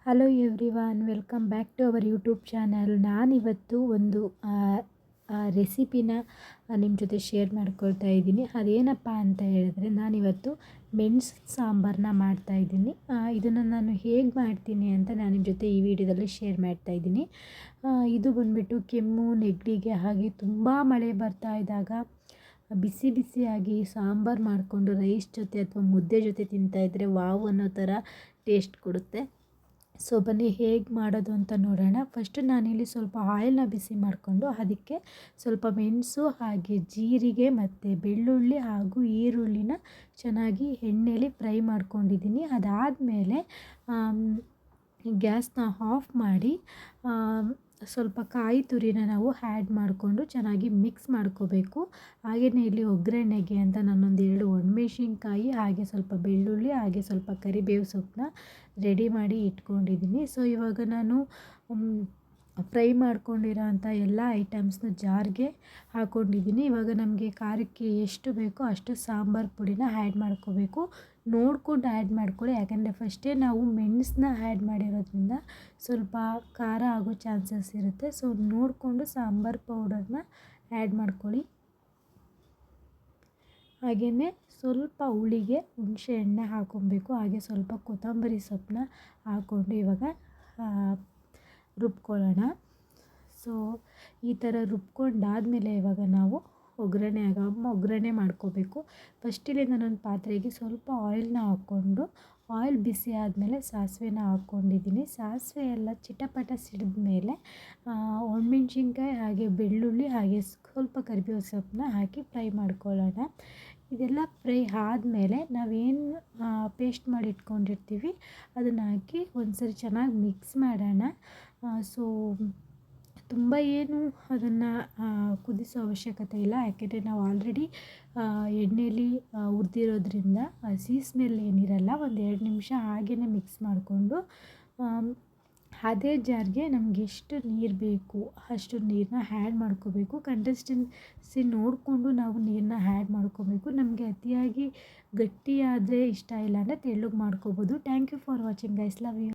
Hello everyone, welcome back to our YouTube channel. ನಾನಿವತ್ತು ಒಂದು ರೆಸಿಪಿನ ನಿಮ್ಮ ಜೊತೆ ಶೇರ್ ಮಾಡ್ಕೊಳ್ತಾ ಇದ್ದೀನಿ. ಅದೇನಪ್ಪ ಅಂತ ಹೇಳಿದ್ರೆ, ನಾನಿವತ್ತು ಮೆಣಸು ಸಾಂಬಾರನ್ನ ಮಾಡ್ತಾಯಿದ್ದೀನಿ. ಇದನ್ನು ನಾನು ಹೇಗೆ ಮಾಡ್ತೀನಿ ಅಂತ ನಾನು ನಿಮ್ಮ ಜೊತೆ ಈ ವಿಡಿಯೋದಲ್ಲಿ ಶೇರ್ ಮಾಡ್ತಾಯಿದ್ದೀನಿ. ಇದು ಬಂದುಬಿಟ್ಟು ಕೆಮ್ಮು ನೆಗಡಿಗೆ ಹಾಗೆ ತುಂಬ ಮಳೆ ಬರ್ತಾ ಇದ್ದಾಗ ಬಿಸಿ ಬಿಸಿಯಾಗಿ ಸಾಂಬಾರು ಮಾಡಿಕೊಂಡು ರೈಸ್ ಜೊತೆ ಅಥವಾ ಮುದ್ದೆ ಜೊತೆ ತಿಂತಾಯಿದ್ರೆ ವಾವ್ ಅನ್ನೋ ಥರ ಟೇಸ್ಟ್ ಕೊಡುತ್ತೆ. ಸೊ ಬನ್ನಿ ಹೇಗೆ ಮಾಡೋದು ಅಂತ ನೋಡೋಣ. ಫಸ್ಟು ನಾನಿಲ್ಲಿ ಸ್ವಲ್ಪ ಆಯಿಲ್ನ ಬಿಸಿ ಮಾಡಿಕೊಂಡು ಅದಕ್ಕೆ ಸ್ವಲ್ಪ ಮೆಣಸು ಹಾಗೆ ಜೀರಿಗೆ ಮತ್ತು ಬೆಳ್ಳುಳ್ಳಿ ಹಾಗೂ ಈರುಳ್ಳಿನ ಚೆನ್ನಾಗಿ ಎಣ್ಣೆಯಲ್ಲಿ ಫ್ರೈ ಮಾಡ್ಕೊಂಡಿದ್ದೀನಿ. ಅದಾದಮೇಲೆ ಗ್ಯಾಸ್ನ ಆಫ್ ಮಾಡಿ ಸ್ವಲ್ಪ ಕಾಯಿ ತುರಿನ ನಾವು ಆ್ಯಡ್ ಮಾಡಿಕೊಂಡು ಚೆನ್ನಾಗಿ ಮಿಕ್ಸ್ ಮಾಡ್ಕೋಬೇಕು. ಹಾಗೆಯೇ ಇಲ್ಲಿ ಒಗ್ಗರಣೆಗೆ ಅಂತ ನಾನೊಂದು 2 ಒಣಮೆಣಸಿನ್ಕಾಯಿ ಹಾಗೆ ಸ್ವಲ್ಪ ಬೆಳ್ಳುಳ್ಳಿ ಹಾಗೆ ಸ್ವಲ್ಪ ಕರಿಬೇವು ಸೊಪ್ಪನ್ನ ರೆಡಿ ಮಾಡಿ ಇಟ್ಕೊಂಡಿದ್ದೀನಿ. ಸೊ ಇವಾಗ ನಾನು ಫ್ರೈ ಮಾಡ್ಕೊಂಡಿರೋ ಅಂಥ ಎಲ್ಲ ಐಟಮ್ಸ್ನ ಜಾರ್ಗೆ ಹಾಕ್ಕೊಂಡಿದ್ದೀನಿ. ಇವಾಗ ನಮಗೆ ಖಾರಕ್ಕೆ ಎಷ್ಟು ಬೇಕೋ ಅಷ್ಟು ಸಾಂಬಾರು ಪುಡಿನ ಆ್ಯಡ್ ಮಾಡ್ಕೋಬೇಕು. ನೋಡ್ಕೊಂಡು ಆ್ಯಡ್ ಮಾಡ್ಕೊಳ್ಳಿ, ಯಾಕಂದರೆ ಫಸ್ಟೇ ನಾವು ಮೆಣಸನ್ನ ಆ್ಯಡ್ ಮಾಡಿರೋದ್ರಿಂದ ಸ್ವಲ್ಪ ಖಾರ ಆಗೋ ಚಾನ್ಸಸ್ ಇರುತ್ತೆ. ಸೊ ನೋಡಿಕೊಂಡು ಸಾಂಬಾರು ಪೌಡರ್ನ ಆ್ಯಡ್ ಮಾಡ್ಕೊಳ್ಳಿ. ಹಾಗೆಯೇ ಸ್ವಲ್ಪ ಹುಳಿಗೆ ಹುಣಸೆ ಹಣ್ಣೆ ಹಾಕ್ಕೊಬೇಕು. ಹಾಗೆ ಸ್ವಲ್ಪ ಕೊತ್ತಂಬರಿ ಸೊಪ್ಪನ್ನ ಹಾಕ್ಕೊಂಡು ಇವಾಗ ರುಬ್ಕೊಳ್ಳೋಣ. ಸೊ ಈ ಥರ ರುಬ್ಕೊಂಡಾದಮೇಲೆ ಇವಾಗ ನಾವು ಒಗ್ಗರಣೆ ಮಾಡ್ಕೋಬೇಕು. ಫಸ್ಟಿಗೆ ನಾನೊಂದು ಪಾತ್ರೆಗೆ ಸ್ವಲ್ಪ ಆಯಿಲ್ನ ಹಾಕ್ಕೊಂಡು ಆಯಿಲ್ ಬಿಸಿ ಆದಮೇಲೆ ಸಾಸಿವೆನ ಹಾಕ್ಕೊಂಡಿದ್ದೀನಿ. ಸಾಸಿವೆ ಎಲ್ಲ ಚಿಟಪಟ ಸಿಡಿದ ಮೇಲೆ ಒಣಮೆಣ್ಸಿನ್ಕಾಯಿ ಹಾಗೆ ಬೆಳ್ಳುಳ್ಳಿ ಹಾಗೆ ಸ್ವಲ್ಪ ಕರಿಬೇವು ಸೊಪ್ಪನ್ನ ಹಾಕಿ ಫ್ರೈ ಮಾಡ್ಕೊಳ್ಳೋಣ. ಇದೆಲ್ಲ ಫ್ರೈ ಆದಮೇಲೆ ನಾವೇನು ಪೇಸ್ಟ್ ಮಾಡಿ ಇಟ್ಕೊಂಡಿರ್ತೀವಿ ಅದನ್ನು ಹಾಕಿ ಒಂದ್ಸರಿ ಚೆನ್ನಾಗಿ ಮಿಕ್ಸ್ ಮಾಡೋಣ. ಸೊ ತುಂಬ ಏನು ಅದನ್ನು ಕುದಿಸೋ ಅವಶ್ಯಕತೆ ಇಲ್ಲ, ಯಾಕೆಂದರೆ ನಾವು ಆಲ್ರೆಡಿ ಎಣ್ಣೆಯಲ್ಲಿ ಹುರಿದಿರೋದ್ರಿಂದ ಹಸಿ ಸ್ಮೆಲ್ ಏನಿರಲ್ಲ. ಒಂದು 2 ನಿಮಿಷ ಹಾಗೇ ಮಿಕ್ಸ್ ಮಾಡಿಕೊಂಡು ಅದೇ ಜಾರ್ಗೆ ನಮ್ಗೆ ಎಷ್ಟು ನೀರು ಬೇಕು ಅಷ್ಟು ನೀರನ್ನ ಆ್ಯಡ್ ಮಾಡ್ಕೋಬೇಕು. ಕನ್ಸಿಸ್ಟೆನ್ಸಿ ನೋಡಿಕೊಂಡು ನಾವು ನೀರನ್ನ ಆ್ಯಡ್ ಮಾಡ್ಕೋಬೇಕು. ನಮಗೆ ಅತಿಯಾಗಿ ಗಟ್ಟಿಯಾದರೆ ಇಷ್ಟ ಇಲ್ಲ ಅಂದರೆ ತೆಳ್ಳಗೆ ಮಾಡ್ಕೋಬೋದು. Thank you for watching guys, love you.